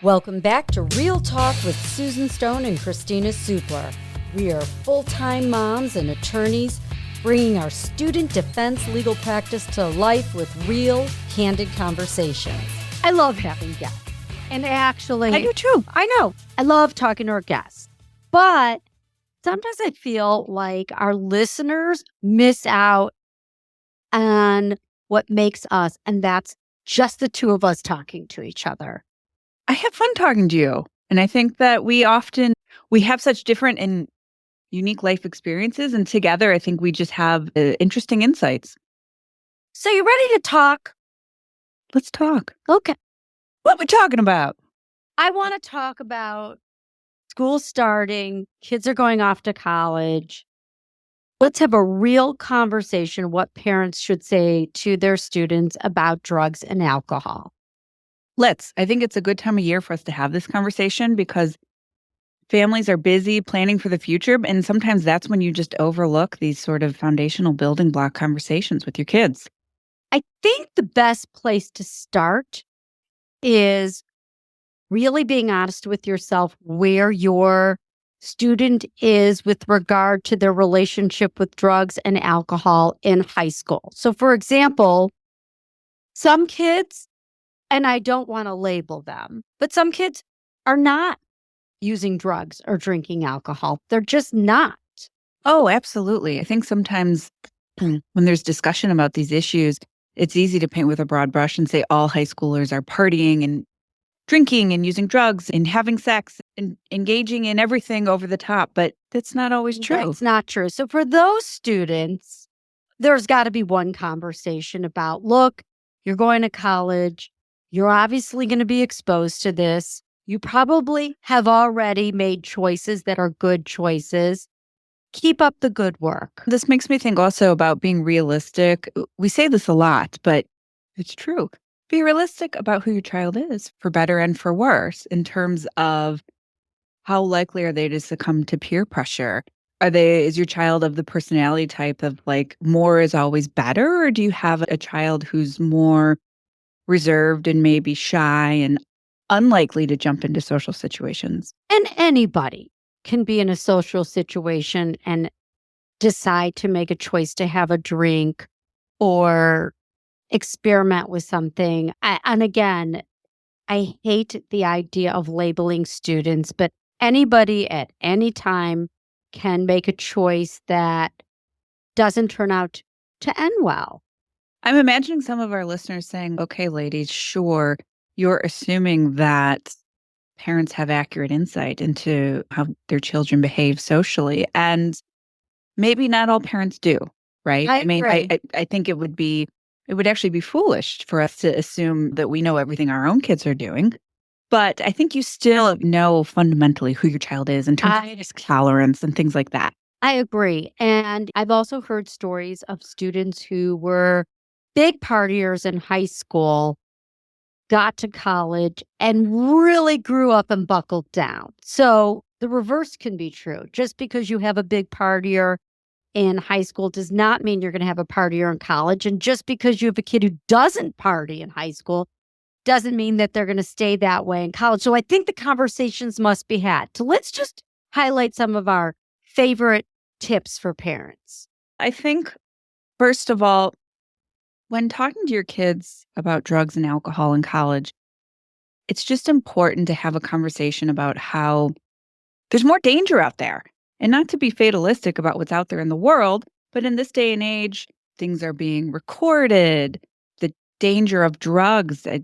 Welcome back to Real Talk with Susan Stone and Kristina Supler. We are full-time moms and attorneys bringing our student defense legal practice to life with real, candid conversations. I love having guests. And actually, I do too. I know. I love talking to our guests. But sometimes I feel like our listeners miss out on what makes us, and that's just the two of us talking to each other. I have fun talking to you. And I think that we have such different and unique life experiences. And together, I think we just have interesting insights. So you ready to talk? Let's talk. Okay. What are we talking about? I want to talk about school starting. Kids are going off to college. Let's have a real conversation what parents should say to their students about drugs and alcohol. I think it's a good time of year for us to have this conversation because families are busy planning for the future. And sometimes that's when you just overlook these sort of foundational building block conversations with your kids. I think the best place to start is really being honest with yourself where your student is with regard to their relationship with drugs and alcohol in high school. So, for example, some kids, and I don't want to label them, but some kids are not using drugs or drinking alcohol. They're just not. Oh, absolutely. I think sometimes when there's discussion about these issues, it's easy to paint with a broad brush and say all high schoolers are partying and drinking and using drugs and having sex and engaging in everything over the top. But that's not always true. That's not true. So for those students, there's got to be one conversation about, look, you're going to college. You're obviously going to be exposed to this. You probably have already made choices that are good choices. Keep up the good work. This makes me think also about being realistic. We say this a lot, but it's true. Be realistic about who your child is, for better and for worse, in terms of how likely are they to succumb to peer pressure? Is your child of the personality type of like more is always better? Or do you have a child who's more reserved and maybe shy and unlikely to jump into social situations? And anybody can be in a social situation and decide to make a choice to have a drink or experiment with something. And again, I hate the idea of labeling students, but anybody at any time can make a choice that doesn't turn out to end well. I'm imagining some of our listeners saying, okay, ladies, sure, you're assuming that parents have accurate insight into how their children behave socially. And maybe not all parents do, right? I mean, I think it would actually be foolish for us to assume that we know everything our own kids are doing. But I think you still know fundamentally who your child is in terms of tolerance and things like that. I agree. And I've also heard stories of students who were big partiers in high school, got to college, and really grew up and buckled down. So the reverse can be true. Just because you have a big partier in high school does not mean you're going to have a partier in college. And just because you have a kid who doesn't party in high school doesn't mean that they're going to stay that way in college. So I think the conversations must be had. So let's just highlight some of our favorite tips for parents. I think, first of all, when talking to your kids about drugs and alcohol in college, it's just important to have a conversation about how there's more danger out there. And not to be fatalistic about what's out there in the world, but in this day and age, things are being recorded. The danger of drugs is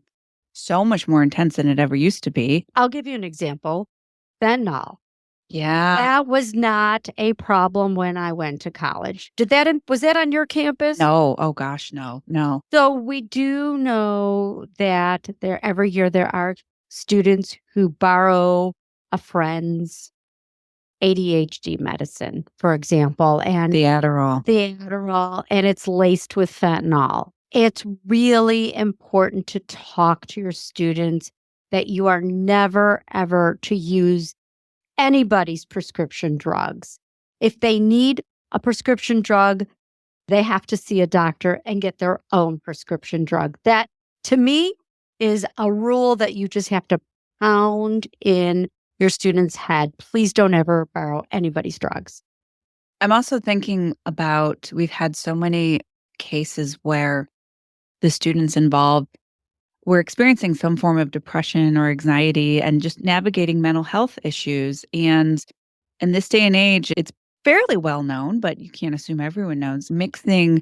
so much more intense than it ever used to be. I'll give you an example. Fentanyl. Yeah. That was not a problem when I went to college. Was that on your campus? No. Oh gosh, no. So we do know that every year there are students who borrow a friend's ADHD medicine, for example, and The Adderall. and it's laced with fentanyl. It's really important to talk to your students that you are never, ever to use anybody's prescription drugs. If they need a prescription drug, they have to see a doctor and get their own prescription drug. That, to me, is a rule that you just have to pound in your students' head, please don't ever borrow anybody's drugs. I'm also thinking about we've had so many cases where the students involved were experiencing some form of depression or anxiety and just navigating mental health issues. And in this day and age, it's fairly well known, but you can't assume everyone knows, mixing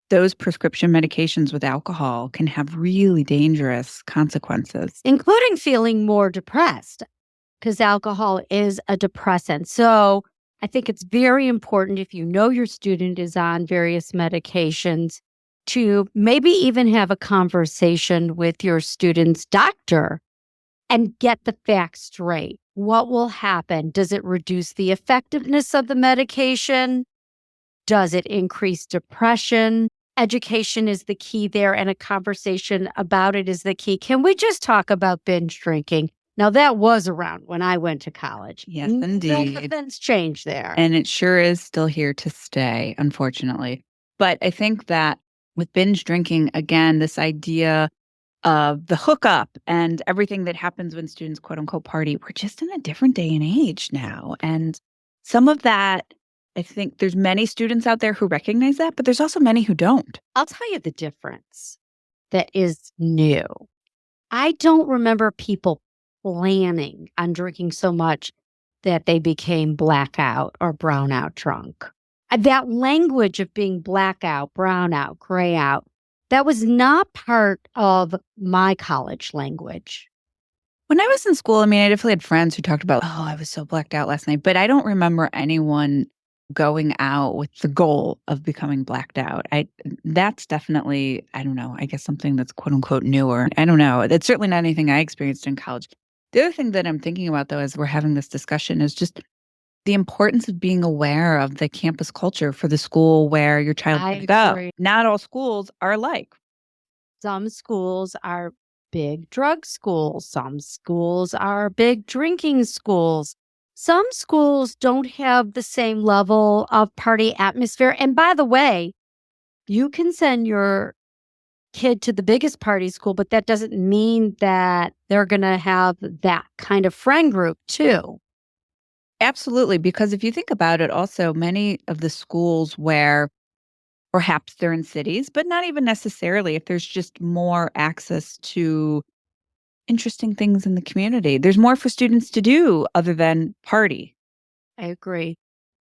those prescription medications with alcohol can have really dangerous consequences. Including feeling more depressed, because alcohol is a depressant. So I think it's very important if you know your student is on various medications to maybe even have a conversation with your student's doctor and get the facts straight. What will happen? Does it reduce the effectiveness of the medication? Does it increase depression? Education is the key there, and a conversation about it is the key. Can we just talk about binge drinking? Now, that was around when I went to college. Yes, indeed. Nothing's changed there. And it sure is still here to stay, unfortunately. But I think that with binge drinking, again, this idea of the hookup and everything that happens when students quote unquote party, we're just in a different day and age now. And some of that, I think there's many students out there who recognize that, but there's also many who don't. I'll tell you the difference that is new. I don't remember people planning on drinking so much that they became blackout or brownout drunk. That language of being blackout, brownout, gray out, that was not part of my college language. When I was in school, I mean, I definitely had friends who talked about, oh, I was so blacked out last night, but I don't remember anyone going out with the goal of becoming blacked out. That's definitely, I don't know, I guess something that's quote unquote newer. I don't know. It's certainly not anything I experienced in college. The other thing that I'm thinking about, though, as we're having this discussion is just the importance of being aware of the campus culture for the school where your child could go. Not all schools are alike. Some schools are big drug schools. Some schools are big drinking schools. Some schools don't have the same level of party atmosphere. And by the way, you can send your kid to the biggest party school, but that doesn't mean that they're going to have that kind of friend group too. Absolutely, because if you think about it, also many of the schools where perhaps they're in cities, but not even necessarily, if there's just more access to interesting things in the community, there's more for students to do other than party. I agree.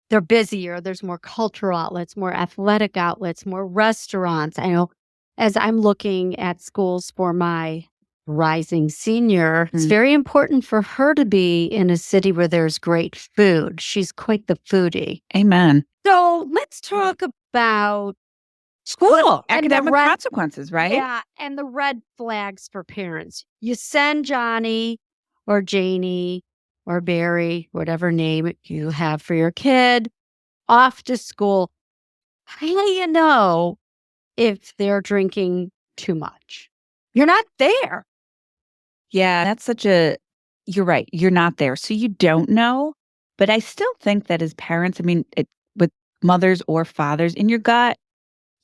They're busier. There's more cultural outlets, more athletic outlets, more restaurants. I know as I'm looking at schools for my rising senior, it's very important for her to be in a city where there's great food. She's quite the foodie. Amen. So let's talk about school, academic consequences, right? Yeah, and the red flags for parents. You send Johnny or Janie or Barry, whatever name you have for your kid, off to school. How do you know if they're drinking too much? You're not there. Yeah, you're right. You're not there. So you don't know. But I still think that as parents, I mean, with mothers or fathers, in your gut,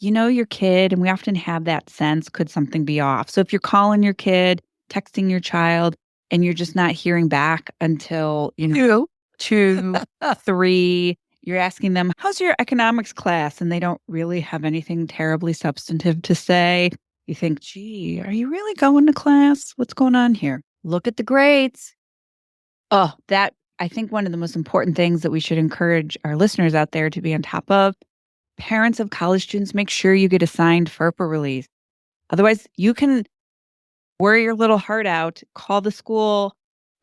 you know your kid, and we often have that sense, could something be off? So if you're calling your kid, texting your child, and you're just not hearing back until, 2, 3, you're asking them, how's your economics class? And they don't really have anything terribly substantive to say. You think, gee, are you really going to class? What's going on here? Look at the grades. Oh, I think one of the most important things that we should encourage our listeners out there to be on top of, parents of college students, make sure you get assigned FERPA release. Otherwise, you can worry your little heart out, call the school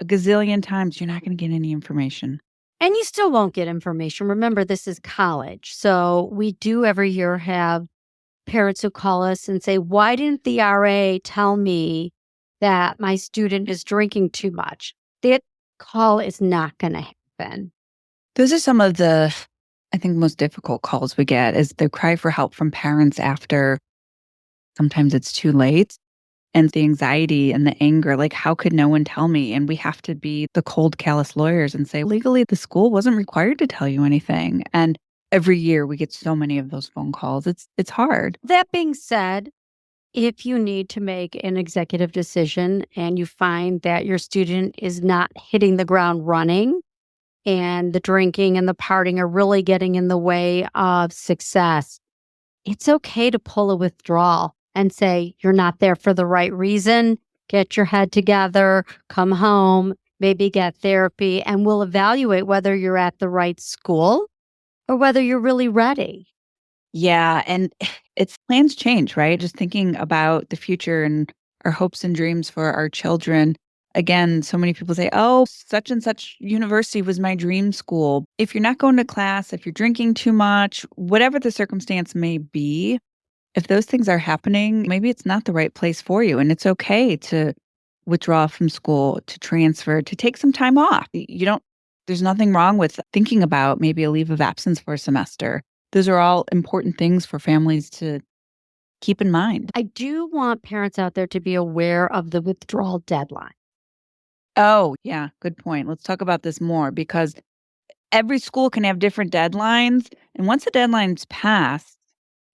a gazillion times. You're not going to get any information. And you still won't get information. Remember, this is college. So we do every year have parents who call us and say, why didn't the RA tell me that my student is drinking too much? That call is not going to happen. Those are some of the, I think, most difficult calls we get is the cry for help from parents after sometimes it's too late. And the anxiety and the anger, like, how could no one tell me? And we have to be the cold, callous lawyers and say, legally, the school wasn't required to tell you anything. And every year we get so many of those phone calls. It's hard. That being said, If you need to make an executive decision and you find that your student is not hitting the ground running and the drinking and the partying are really getting in the way of success, it's okay to pull a withdrawal and say, you're not there for the right reason. Get your head together, come home, maybe get therapy, and we'll evaluate whether you're at the right school or whether you're really ready. Yeah, and it's plans change, right? Just thinking about the future and our hopes and dreams for our children. Again, so many people say, oh, such and such university was my dream school. If you're not going to class, if you're drinking too much, whatever the circumstance may be, if those things are happening, maybe it's not the right place for you. And it's okay to withdraw from school, to transfer, to take some time off. There's nothing wrong with thinking about maybe a leave of absence for a semester. Those are all important things for families to keep in mind. I do want parents out there to be aware of the withdrawal deadline. Oh, yeah, good point. Let's talk about this more because every school can have different deadlines. And once the deadline's passed,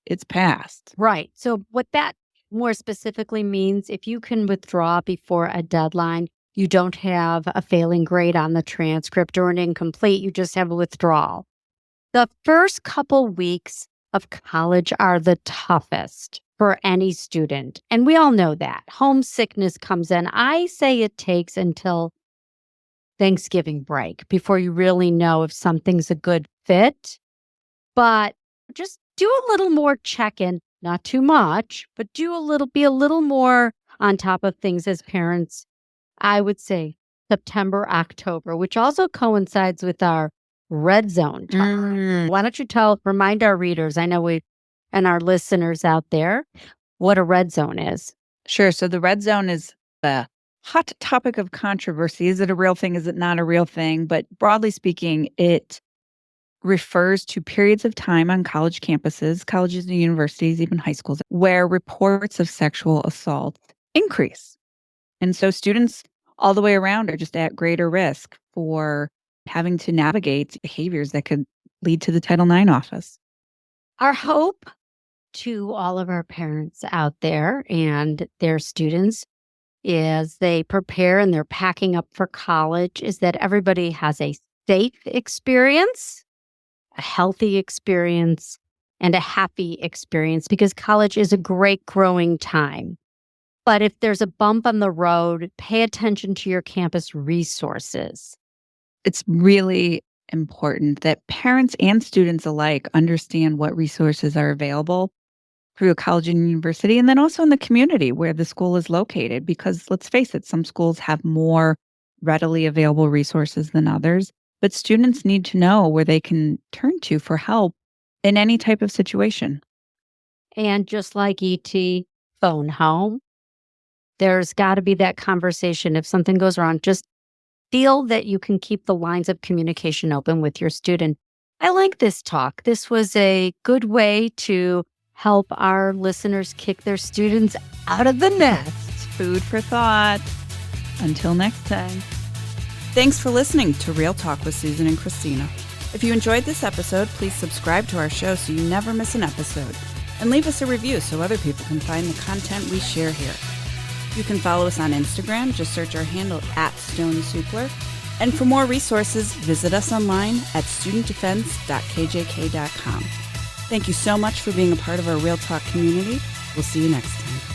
it's passed. Right. So what that more specifically means, if you can withdraw before a deadline, you don't have a failing grade on the transcript or an incomplete, you just have a withdrawal. The first couple weeks of college are the toughest for any student. And we all know that. Homesickness comes in. I say it takes until Thanksgiving break before you really know if something's a good fit. But just do a little more check-in, not too much, but be a little more on top of things as parents. I would say September, October, which also coincides with our red zone time. Why don't you remind our readers, I know and our listeners out there, what a red zone is. Sure. So the red zone is the hot topic of controversy. Is it a real thing? Is it not a real thing? But broadly speaking, it refers to periods of time on college campuses, colleges and universities, even high schools, where reports of sexual assault increase. And so students all the way around are just at greater risk for having to navigate behaviors that could lead to the Title IX office. Our hope to all of our parents out there and their students as they prepare and they're packing up for college is that everybody has a safe experience, a healthy experience, and a happy experience because college is a great growing time. But if there's a bump on the road, pay attention to your campus resources. It's really important that parents and students alike understand what resources are available through a college and university, and then also in the community where the school is located. Because let's face it, some schools have more readily available resources than others, but students need to know where they can turn to for help in any type of situation. And just like ET, phone home. There's got to be that conversation. If something goes wrong, just feel that you can keep the lines of communication open with your student. I like this talk. This was a good way to help our listeners kick their students out of the nest. Food for thought. Until next time. Thanks for listening to Real Talk with Susan and Kristina. If you enjoyed this episode, please subscribe to our show so you never miss an episode. And leave us a review so other people can find the content we share here. You can follow us on Instagram. Just search our handle @StoneSupler. And for more resources, visit us online at studentdefense.kjk.com. Thank you so much for being a part of our Real Talk community. We'll see you next time.